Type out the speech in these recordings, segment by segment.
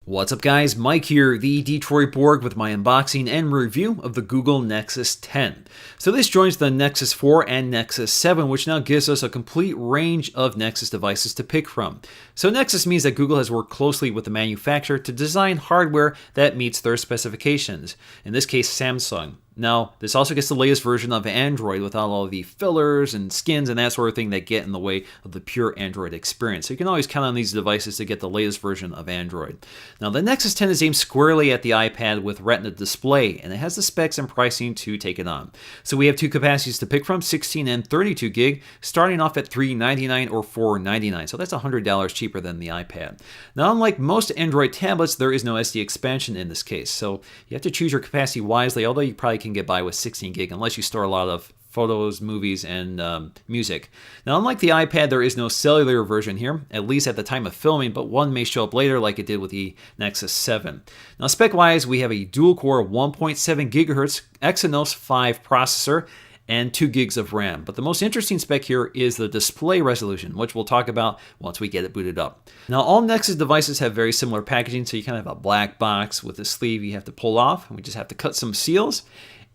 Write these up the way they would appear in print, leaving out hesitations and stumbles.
What's up guys, Mike here, the Detroit Borg with my unboxing and review of the Google Nexus 10. So this joins the Nexus 4 and Nexus 7, which now gives us a complete range of Nexus devices to pick from. So Nexus means that Google has worked closely with the manufacturer to design hardware that meets their specifications, in this case Samsung. Now, this also gets the latest version of Android without all the fillers and skins and that sort of thing that get in the way of the pure Android experience. So you can always count on these devices to get the latest version of Android. Now, the Nexus 10 is aimed squarely at the iPad with Retina display, and it has the specs and pricing to take it on. So we have two capacities to pick from, 16 and 32 gig, starting off at $399 or $499. So that's $100 cheaper than the iPad. Now, unlike most Android tablets, there is no SD expansion in this case. So you have to choose your capacity wisely, although you probably can get by with 16 gig unless you store a lot of photos, movies, and music. Now, unlike the iPad, there is no cellular version here, at least at the time of filming, but one may show up later like it did with the Nexus 7. Now, spec-wise, we have a dual-core 1.7 GHz Exynos 5 processor and 2 gigs of RAM. But the most interesting spec here is the display resolution, which we'll talk about once we get it booted up. Now, all Nexus devices have very similar packaging, so you kind of have a black box with a sleeve you have to pull off, and we just have to cut some seals.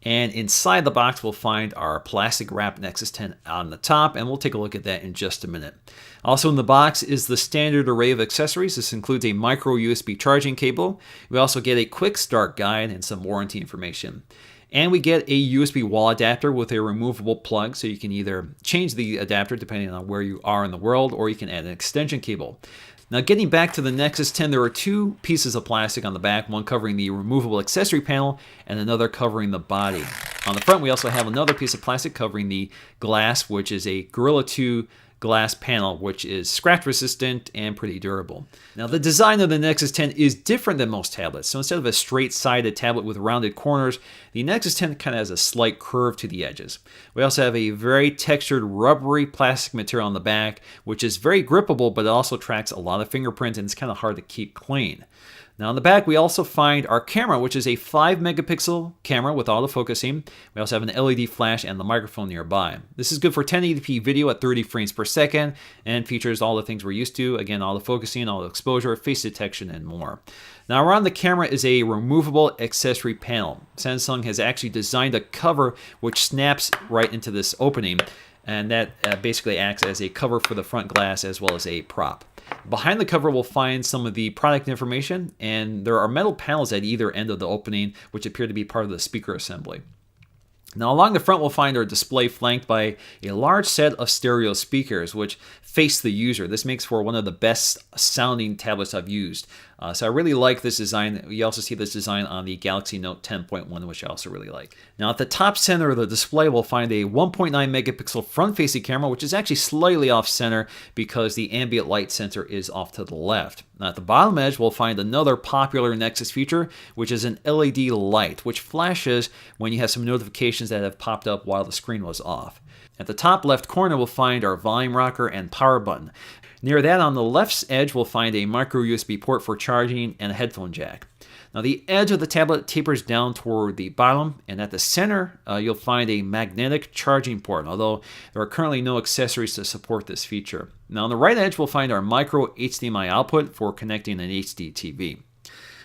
And inside the box, we'll find our plastic wrapped Nexus 10 on the top, and we'll take a look at that in just a minute. Also in the box is the standard array of accessories. This includes a micro USB charging cable. We also get a quick start guide and some warranty information. And we get a USB wall adapter with a removable plug, so you can either change the adapter depending on where you are in the world, or you can add an extension cable. Now, getting back to the Nexus 10, there are two pieces of plastic on the back, one covering the removable accessory panel and another covering the body. On the front, we also have another piece of plastic covering the glass, which is a Gorilla 2 glass panel, which is scratch resistant and pretty durable. Now, the design of the Nexus 10 is different than most tablets. So instead of a straight-sided tablet with rounded corners, the Nexus 10 kind of has a slight curve to the edges. We also have a very textured rubbery plastic material on the back, which is very grippable, but it also tracks a lot of fingerprints and it's kind of hard to keep clean. Now on the back, we also find our camera, which is a 5 megapixel camera with autofocusing. We also have an LED flash and the microphone nearby. This is good for 1080p video at 30 frames per second and features all the things we're used to. Again, autofocusing, auto exposure, face detection, and more. Now around the camera is a removable accessory panel. Samsung has actually designed a cover which snaps right into this opening, and that basically acts as a cover for the front glass as well as a prop. Behind the cover, we'll find some of the product information, and there are metal panels at either end of the opening, which appear to be part of the speaker assembly. Now, along the front, we'll find our display flanked by a large set of stereo speakers, which face the user. This makes for one of the best sounding tablets I've used. So I really like this design. You also see this design on the Galaxy Note 10.1, which I also really like. Now, at the top center of the display, we'll find a 1.9 megapixel front-facing camera, which is actually slightly off-center because the ambient light sensor is off to the left. Now, at the bottom edge, we'll find another popular Nexus feature, which is an LED light, which flashes when you have some notifications that have popped up while the screen was off. At the top left corner, we'll find our volume rocker and power button. Near that, on the left edge, we'll find a micro USB port for charging and a headphone jack. Now, the edge of the tablet tapers down toward the bottom, and at the center, you'll find a magnetic charging port, although there are currently no accessories to support this feature. Now, on the right edge, we'll find our micro HDMI output for connecting an HD TV.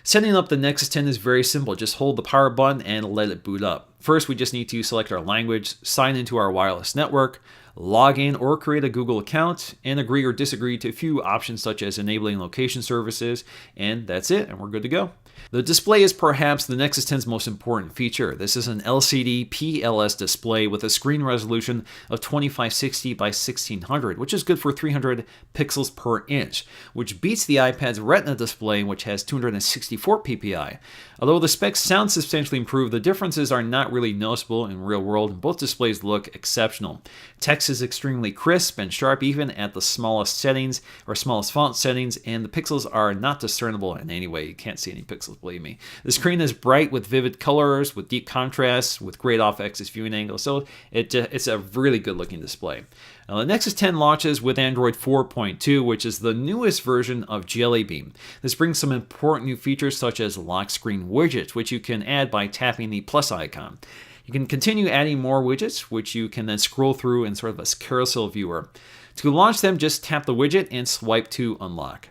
Setting up the Nexus 10 is very simple. Just hold the power button and let it boot up. First, we just need to select our language, sign into our wireless network, log in or create a Google account, and agree or disagree to a few options such as enabling location services, and that's it, and we're good to go. The display is perhaps the Nexus 10's most important feature. This is an LCD PLS display with a screen resolution of 2560 by 1600, which is good for 300 pixels per inch, which beats the iPad's Retina display, which has 264 ppi. Although the specs sound substantially improved, the differences are not really noticeable in real world, and both displays look exceptional. Text is extremely crisp and sharp even at the smallest settings or smallest font settings, and the pixels are not discernible in any way. You can't see any pixels, believe me. The screen is bright with vivid colors, with deep contrasts, with great off-axis viewing angles, so it's a really good looking display. Now, the Nexus 10 launches with Android 4.2, which is the newest version of Jelly Bean. This brings some important new features such as lock screen widgets, which you can add by tapping the plus icon. You can continue adding more widgets, which you can then scroll through in sort of a carousel viewer. To launch them, just tap the widget and swipe to unlock.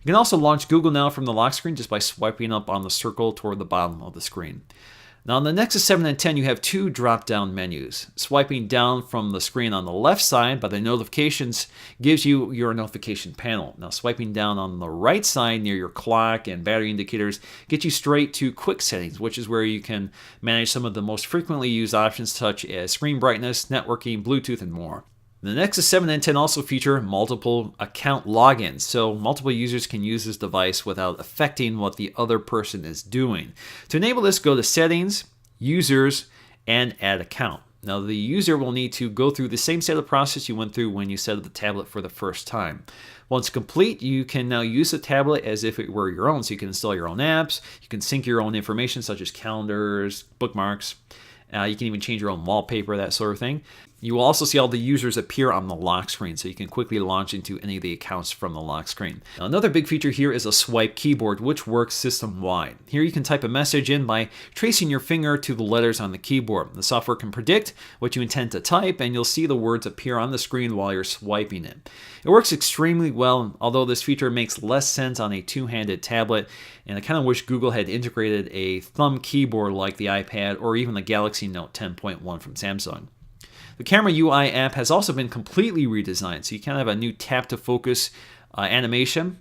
You can also launch Google Now from the lock screen just by swiping up on the circle toward the bottom of the screen. Now on the Nexus 7 and 10, you have two drop-down menus. Swiping down from the screen on the left side by the notifications gives you your notification panel. Now swiping down on the right side near your clock and battery indicators gets you straight to quick settings, which is where you can manage some of the most frequently used options such as screen brightness, networking, Bluetooth, and more. The Nexus 7 and 10 also feature multiple account logins, so multiple users can use this device without affecting what the other person is doing. To enable this, go to Settings, Users, and Add Account. Now the user will need to go through the same setup process you went through when you set up the tablet for the first time. Once complete, you can now use the tablet as if it were your own, so you can install your own apps, you can sync your own information such as calendars, bookmarks, you can even change your own wallpaper, that sort of thing. You will also see all the users appear on the lock screen, so you can quickly launch into any of the accounts from the lock screen. Now, another big feature here is a swipe keyboard, which works system-wide. Here you can type a message in by tracing your finger to the letters on the keyboard. The software can predict what you intend to type, and you'll see the words appear on the screen while you're swiping it. It works extremely well, although this feature makes less sense on a two-handed tablet, and I kind of wish Google had integrated a thumb keyboard like the iPad or even the Galaxy Note 10.1 from Samsung. The Camera UI app has also been completely redesigned, so you kind of have a new tap to focus animation.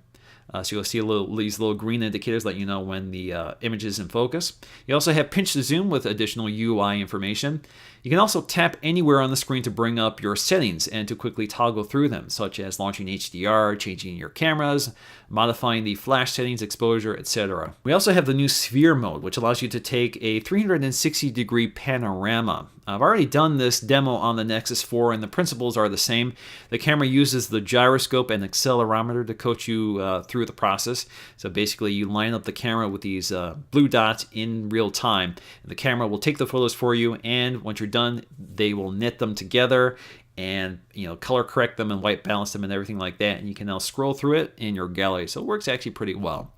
So you'll see these little green indicators let you know when the image is in focus. You also have pinch to zoom with additional UI information. You can also tap anywhere on the screen to bring up your settings and to quickly toggle through them, such as launching HDR, changing your cameras, modifying the flash settings, exposure, etc. We also have the new Sphere mode, which allows you to take a 360-degree panorama. I've already done this demo on the Nexus 4, and the principles are the same. The camera uses the gyroscope and accelerometer to coach you through the process. So basically, you line up the camera with these blue dots in real time, and the camera will take the photos for you, and once you're done, they will knit them together and color correct them and white balance them and everything like that, and you can now scroll through it in your gallery. So it works actually pretty well.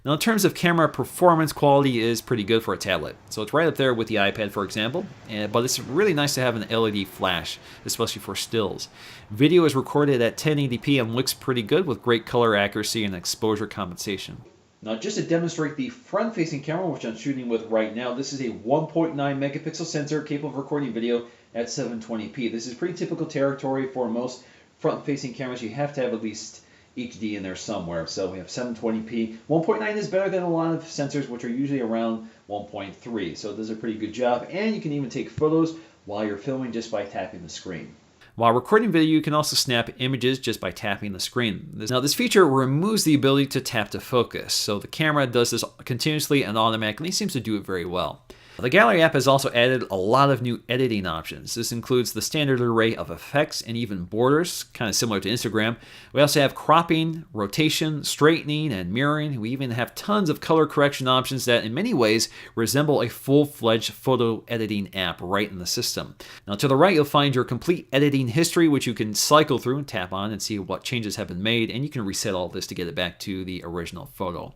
Now in terms of camera performance, quality is pretty good for a tablet. So it's right up there with the iPad, for example, but it's really nice to have an LED flash, especially for stills. Video is recorded at 1080p and looks pretty good with great color accuracy and exposure compensation. Now just to demonstrate the front-facing camera, which I'm shooting with right now, this is a 1.9 megapixel sensor capable of recording video at 720p. This is pretty typical territory for most front-facing cameras. You have to have at least HD in there somewhere. So we have 720p. 1.9 is better than a lot of sensors, which are usually around 1.3. So it does a pretty good job. And you can even take photos while you're filming just by tapping the screen. While recording video, you can also snap images just by tapping the screen. Now, this feature removes the ability to tap to focus, so the camera does this continuously and automatically. It seems to do it very well. The Gallery app has also added a lot of new editing options. This includes the standard array of effects and even borders, kind of similar to Instagram. We also have cropping, rotation, straightening, and mirroring. We even have tons of color correction options that in many ways resemble a full-fledged photo editing app right in the system. Now to the right, you'll find your complete editing history, which you can cycle through and tap on and see what changes have been made, and you can reset all this to get it back to the original photo.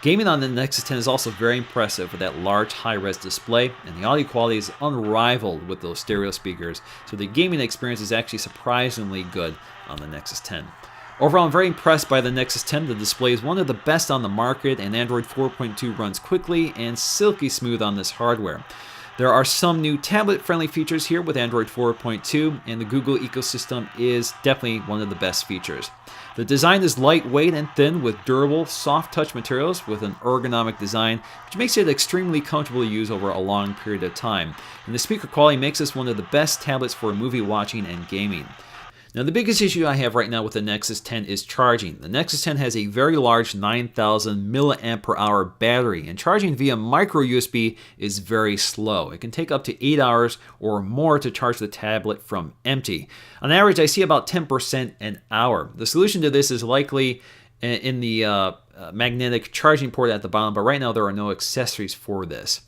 Gaming on the Nexus 10 is also very impressive with that large high-res display, and the audio quality is unrivaled with those stereo speakers, so the gaming experience is actually surprisingly good on the Nexus 10. Overall, I'm very impressed by the Nexus 10. The display is one of the best on the market, and Android 4.2 runs quickly and silky smooth on this hardware. There are some new tablet-friendly features here with Android 4.2, and the Google ecosystem is definitely one of the best features. The design is lightweight and thin with durable, soft-touch materials with an ergonomic design, which makes it extremely comfortable to use over a long period of time. And the speaker quality makes this one of the best tablets for movie watching and gaming. Now, the biggest issue I have right now with the Nexus 10 is charging. The Nexus 10 has a very large 9,000 milliamp per hour battery, and charging via micro USB is very slow. It can take up to 8 hours or more to charge the tablet from empty. On average, I see about 10% an hour. The solution to this is likely in the magnetic charging port at the bottom, but right now there are no accessories for this.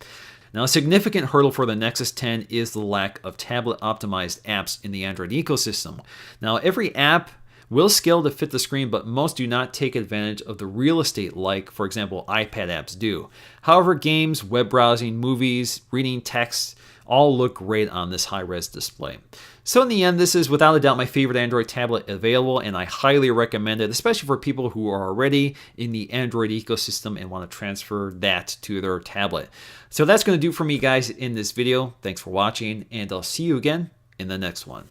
Now, a significant hurdle for the Nexus 10 is the lack of tablet-optimized apps in the Android ecosystem. Now, every app will scale to fit the screen, but most do not take advantage of the real estate like, for example, iPad apps do. However, games, web browsing, movies, reading text, all look great on this high-res display. So in the end, this is without a doubt my favorite Android tablet available, and I highly recommend it, especially for people who are already in the Android ecosystem and want to transfer that to their tablet. So that's going to do for me, guys, in this video. Thanks for watching, and I'll see you again in the next one.